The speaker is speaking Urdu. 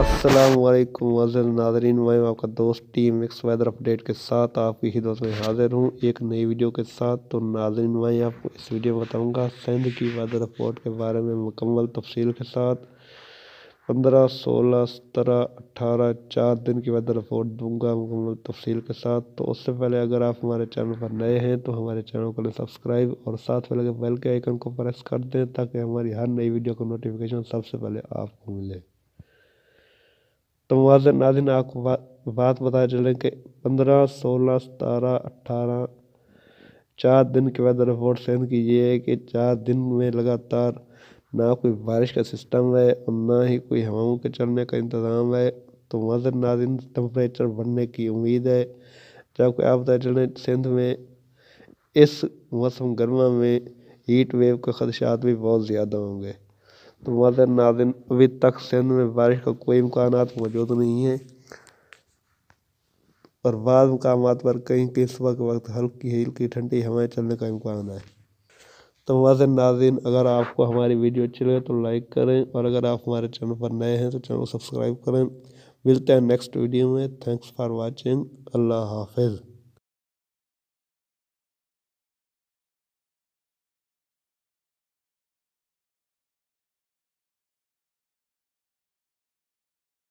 السلام علیکم معزز ناظرین، میں آپ کا دوست ٹیم ایکس ویدر اپڈیٹ کے ساتھ آپ کی خدمت میں حاضر ہوں ایک نئی ویڈیو کے ساتھ۔ تو ناظرین، میں آپ کو اس ویڈیو میں بتاؤں گا سندھ کی ویدر رپورٹ کے بارے میں مکمل تفصیل کے ساتھ۔ 15، 16، 17، 18 4 دن کی ویدر رپورٹ دوں گا مکمل تفصیل کے ساتھ۔ تو اس سے پہلے اگر آپ ہمارے چینل پر نئے ہیں تو ہمارے چینل کو سبسکرائب اور ساتھ میں لگے بیل کے آئیکن کو پریس کر دیں تاکہ ہماری ہر نئی ویڈیو کا نوٹیفیکیشن سب سے پہلے آپ کو ملے۔ تو معزز ناظرین، آپ کو بات بتا چلیں کہ 15، 16، 17، 18 4 دن کی ویدر رپورٹ سندھ کی یہ ہے کہ 4 دن میں لگاتار نہ کوئی بارش کا سسٹم ہے اور نہ ہی کوئی ہواؤں کے چلنے کا انتظام ہے۔ تو معزز ناظرین، ٹمپریچر بڑھنے کی امید ہے، جبکہ آپ بتا چلیں سندھ میں اس موسم گرما میں ہیٹ ویو کے خدشات بھی بہت زیادہ ہوں گے۔ تو معزز ناظرین، ابھی تک سندھ میں بارش کا کوئی امکانات موجود نہیں ہیں اور بعض مقامات پر کہیں صبح کے وقت ہلکی ٹھنڈی ہوائیں چلنے کا امکان ہے۔ تو معزز ناظرین، اگر آپ کو ہماری ویڈیو اچھی لگے تو لائک کریں اور اگر آپ ہمارے چینل پر نئے ہیں تو چینل کو سبسکرائب کریں۔ ملتے ہیں نیکسٹ ویڈیو میں۔ Thanks for watching. اللہ حافظ۔